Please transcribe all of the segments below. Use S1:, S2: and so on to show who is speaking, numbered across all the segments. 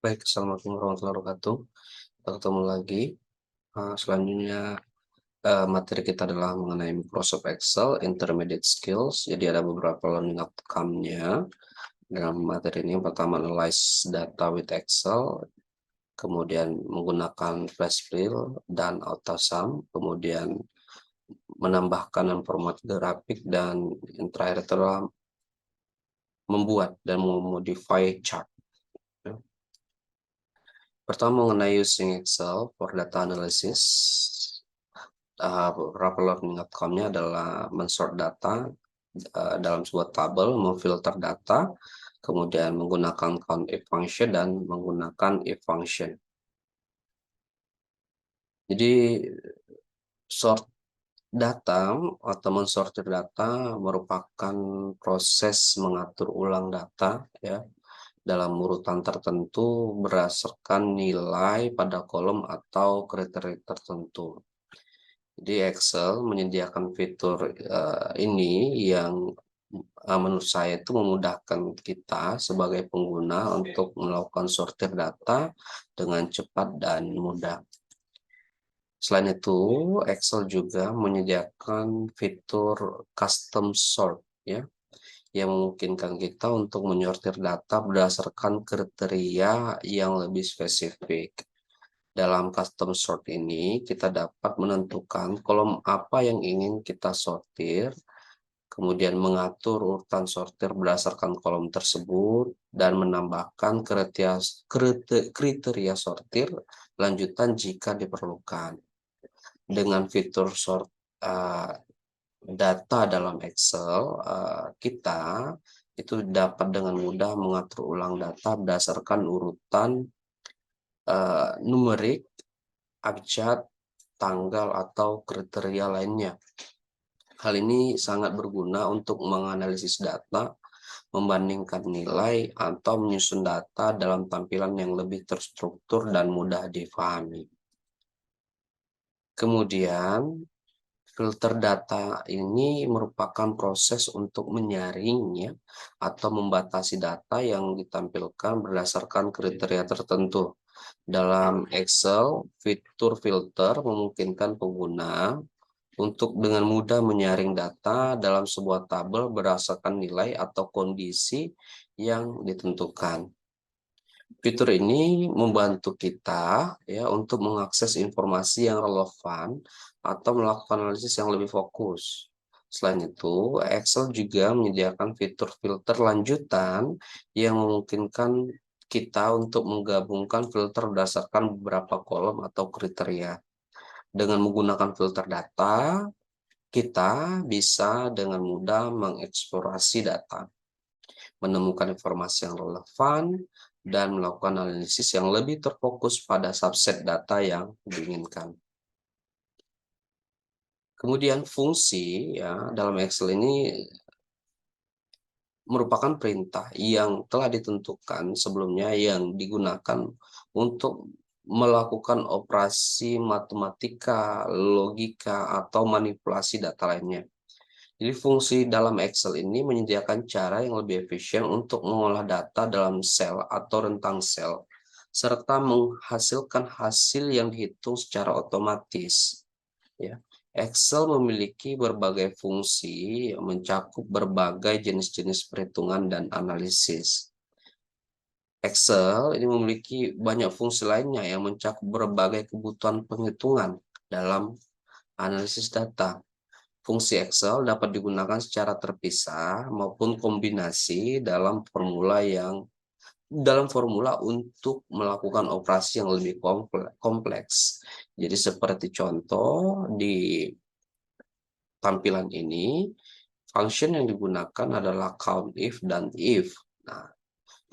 S1: Baik, assalamualaikum warahmatullahi wabarakatuh. Kita ketemu lagi. Selanjutnya materi kita adalah mengenai Microsoft Excel Intermediate Skills. Jadi ada beberapa learning outcome-nya dalam materi ini. Yang pertama, analyze data with Excel, kemudian menggunakan flash fill dan AutoSum, kemudian menambahkan dan format grafik, dan yang terakhir adalah membuat dan memodify chart. Pertama, mengenai using Excel for data analysis. Beberapa learning outcome-nya adalah mensort data dalam sebuah tabel, memfilter data, kemudian menggunakan count if function dan menggunakan if function. Jadi sort data atau mensortir data merupakan proses mengatur ulang data ya dalam urutan tertentu berdasarkan nilai pada kolom atau kriteria tertentu. Jadi Excel menyediakan fitur ini yang menurut saya itu memudahkan kita sebagai pengguna untuk melakukan sortir data dengan cepat dan mudah. Selain itu, Excel juga menyediakan fitur custom sort ya, yang memungkinkan kita untuk menyortir data berdasarkan kriteria yang lebih spesifik. Dalam custom sort ini, kita dapat menentukan kolom apa yang ingin kita sortir, kemudian mengatur urutan sortir berdasarkan kolom tersebut, dan menambahkan kriteria sortir lanjutan jika diperlukan. Dengan fitur sort data dalam Excel, kita itu dapat dengan mudah mengatur ulang data berdasarkan urutan numerik, abjad, tanggal, atau kriteria lainnya. Hal ini sangat berguna untuk menganalisis data, membandingkan nilai, atau menyusun data dalam tampilan yang lebih terstruktur dan mudah difahami. Kemudian, filter data ini merupakan proses untuk menyaringnya atau membatasi data yang ditampilkan berdasarkan kriteria tertentu. Dalam Excel, fitur filter memungkinkan pengguna untuk dengan mudah menyaring data dalam sebuah tabel berdasarkan nilai atau kondisi yang ditentukan. Fitur ini membantu kita ya untuk mengakses informasi yang relevan atau melakukan analisis yang lebih fokus. Selain itu, Excel juga menyediakan fitur filter lanjutan yang memungkinkan kita untuk menggabungkan filter berdasarkan beberapa kolom atau kriteria. Dengan menggunakan filter data, kita bisa dengan mudah mengeksplorasi data, menemukan informasi yang relevan, dan melakukan analisis yang lebih terfokus pada subset data yang diinginkan. Kemudian fungsi ya dalam Excel ini merupakan perintah yang telah ditentukan sebelumnya yang digunakan untuk melakukan operasi matematika, logika, atau manipulasi data lainnya. Jadi fungsi dalam Excel ini menyediakan cara yang lebih efisien untuk mengolah data dalam sel atau rentang sel, serta menghasilkan hasil yang dihitung secara otomatis. Ya. Excel memiliki berbagai fungsi yang mencakup berbagai jenis-jenis perhitungan dan analisis. Excel ini memiliki banyak fungsi lainnya yang mencakup berbagai kebutuhan penghitungan dalam analisis data. Fungsi Excel dapat digunakan secara terpisah maupun kombinasi dalam formula untuk melakukan operasi yang lebih kompleks. Jadi seperti contoh di tampilan ini, function yang digunakan adalah count if dan if. Nah,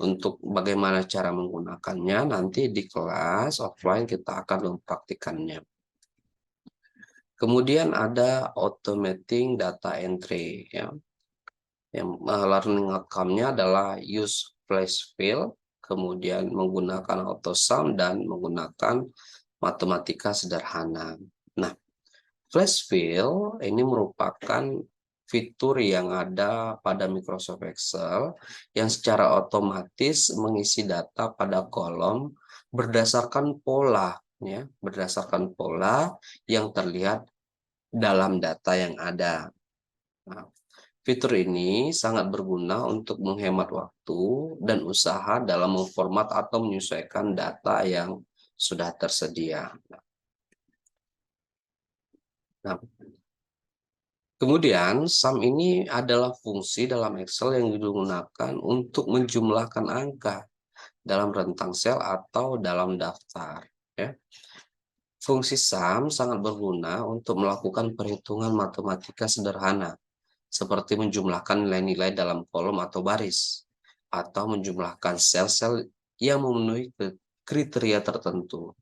S1: untuk bagaimana cara menggunakannya nanti di kelas offline kita akan mempraktikannya. Kemudian ada automating data entry ya. Yang learning outcome-nya adalah use flash fill, kemudian menggunakan AutoSum dan menggunakan matematika sederhana. Nah, flash fill ini merupakan fitur yang ada pada Microsoft Excel yang secara otomatis mengisi data pada kolom berdasarkan pola, ya, berdasarkan pola yang terlihat dalam data yang ada. Nah, fitur ini sangat berguna untuk menghemat waktu dan usaha dalam memformat atau menyesuaikan data yang sudah tersedia. Nah, kemudian, sum ini adalah fungsi dalam Excel yang digunakan untuk menjumlahkan angka dalam rentang sel atau dalam daftar. Ya. Fungsi sum sangat berguna untuk melakukan perhitungan matematika sederhana, seperti menjumlahkan nilai-nilai dalam kolom atau baris, atau menjumlahkan sel-sel yang memenuhi kriteria tertentu.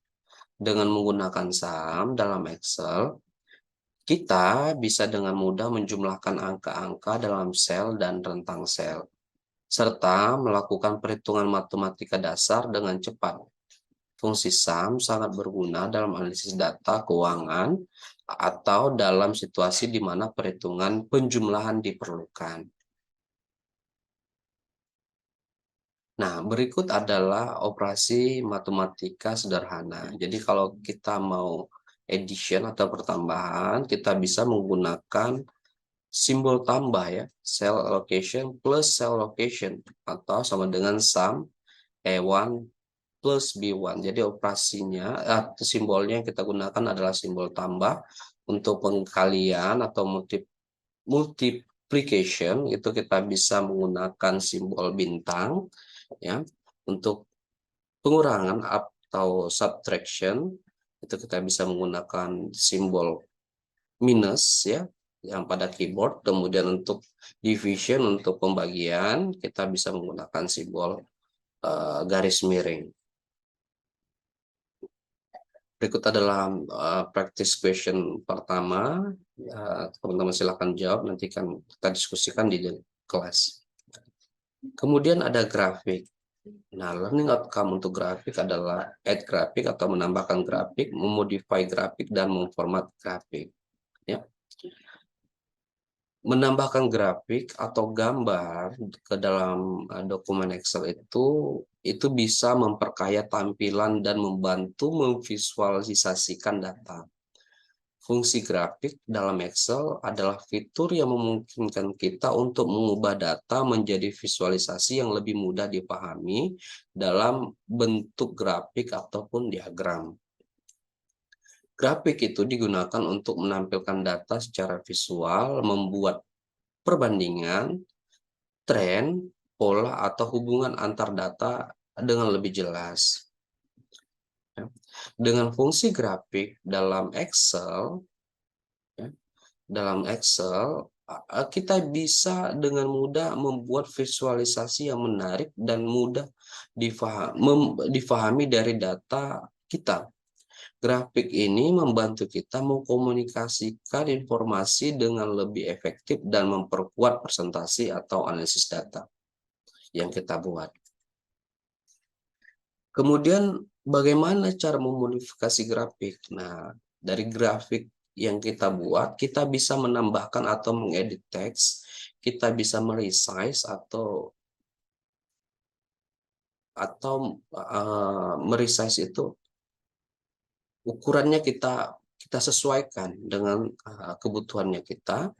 S1: Dengan menggunakan sum dalam Excel, kita bisa dengan mudah menjumlahkan angka-angka dalam sel dan rentang sel, serta melakukan perhitungan matematika dasar dengan cepat. Fungsi sum sangat berguna dalam analisis data keuangan atau dalam situasi di mana perhitungan penjumlahan diperlukan. Nah, berikut adalah operasi matematika sederhana. Jadi kalau kita mau addition atau pertambahan, kita bisa menggunakan simbol tambah, ya, cell allocation plus cell allocation, atau sama dengan sum A1 plus B1. Jadi operasinya atau simbolnya yang kita gunakan adalah simbol tambah. Untuk pengkalian atau multiplication itu kita bisa menggunakan simbol bintang, ya. Untuk pengurangan atau subtraction itu kita bisa menggunakan simbol minus, ya, yang pada keyboard. Kemudian untuk division, untuk pembagian, kita bisa menggunakan simbol garis miring. Berikut adalah practice question pertama. Teman-teman silakan jawab, nanti kan kita diskusikan di kelas. Kemudian ada grafik. Nah, learning outcome untuk grafik adalah add grafik atau menambahkan grafik, memodify grafik, dan memformat grafik. Ya. Menambahkan grafik atau gambar ke dalam dokumen Excel itu bisa memperkaya tampilan dan membantu memvisualisasikan data. Fungsi grafik dalam Excel adalah fitur yang memungkinkan kita untuk mengubah data menjadi visualisasi yang lebih mudah dipahami dalam bentuk grafik ataupun diagram. Grafik itu digunakan untuk menampilkan data secara visual, membuat perbandingan, tren, pola, atau hubungan antar data dengan lebih jelas. Dengan fungsi grafik dalam Excel, kita bisa dengan mudah membuat visualisasi yang menarik dan mudah difahami dari data kita. Grafik ini membantu kita mengkomunikasikan informasi dengan lebih efektif dan memperkuat presentasi atau analisis data yang kita buat. Kemudian bagaimana cara memodifikasi grafik? Nah, dari grafik yang kita buat, kita bisa menambahkan atau mengedit teks, kita bisa meresize atau meresize itu ukurannya kita sesuaikan dengan kebutuhannya kita.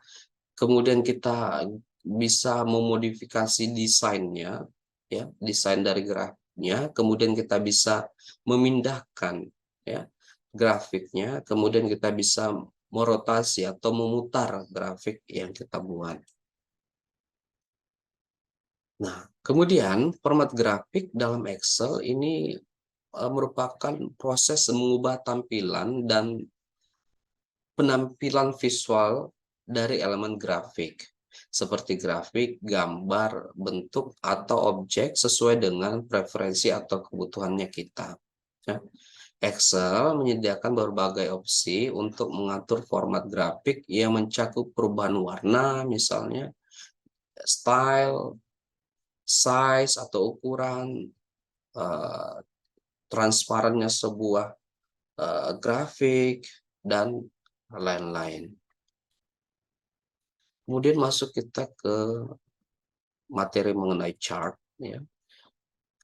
S1: Kemudian kita bisa memodifikasi desainnya, ya, desain dari grafiknya. Kemudian kita bisa memindahkan, ya, grafiknya. Kemudian kita bisa merotasi atau memutar grafik yang kita buat. Nah, kemudian format grafik dalam Excel ini merupakan proses mengubah tampilan dan penampilan visual dari elemen grafik, seperti grafik, gambar, bentuk, atau objek sesuai dengan preferensi atau kebutuhannya kita. Ya. Excel menyediakan berbagai opsi untuk mengatur format grafik yang mencakup perubahan warna, misalnya style, size atau ukuran, transparannya sebuah grafik, dan lain-lain. Kemudian masuk kita ke materi mengenai chart, ya.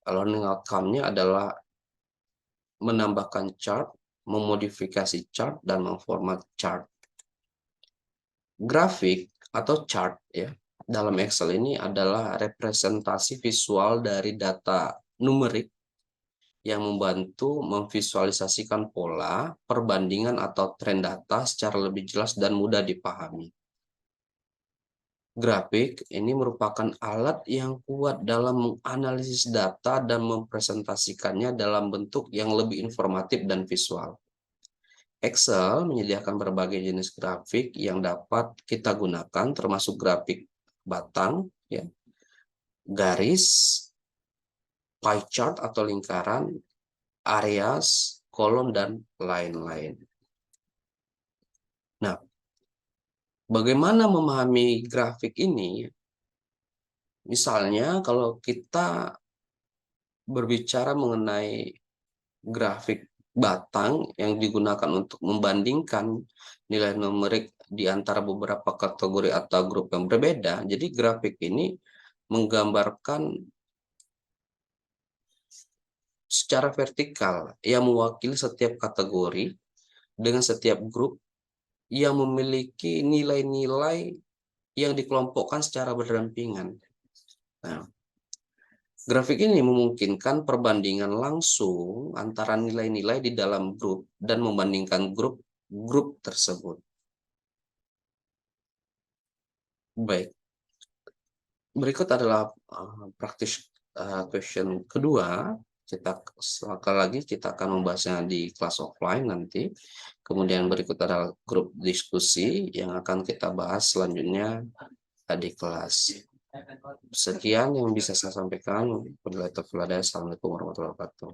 S1: Learning outcome-nya adalah menambahkan chart, memodifikasi chart, dan memformat chart. Grafik atau chart, ya, dalam Excel ini adalah representasi visual dari data numerik yang membantu memvisualisasikan pola, perbandingan atau tren data secara lebih jelas dan mudah dipahami. Grafik ini merupakan alat yang kuat dalam menganalisis data dan mempresentasikannya dalam bentuk yang lebih informatif dan visual. Excel menyediakan berbagai jenis grafik yang dapat kita gunakan, termasuk grafik batang, ya, garis, pie chart atau lingkaran, areas, kolom, dan lain-lain. Nah, bagaimana memahami grafik ini? Misalnya, kalau kita berbicara mengenai grafik batang yang digunakan untuk membandingkan nilai numerik di antara beberapa kategori atau grup yang berbeda, jadi grafik ini menggambarkan secara vertikal yang mewakili setiap kategori dengan setiap grup yang memiliki nilai-nilai yang dikelompokkan secara berdampingan. Nah, grafik ini memungkinkan perbandingan langsung antara nilai-nilai di dalam grup dan membandingkan grup-grup tersebut. Baik, berikut adalah practice question kedua. Sekali lagi kita akan membahasnya di kelas offline nanti. Kemudian berikut adalah grup diskusi yang akan kita bahas selanjutnya di kelas. Sekian yang bisa saya sampaikan. Assalamualaikum warahmatullahi wabarakatuh.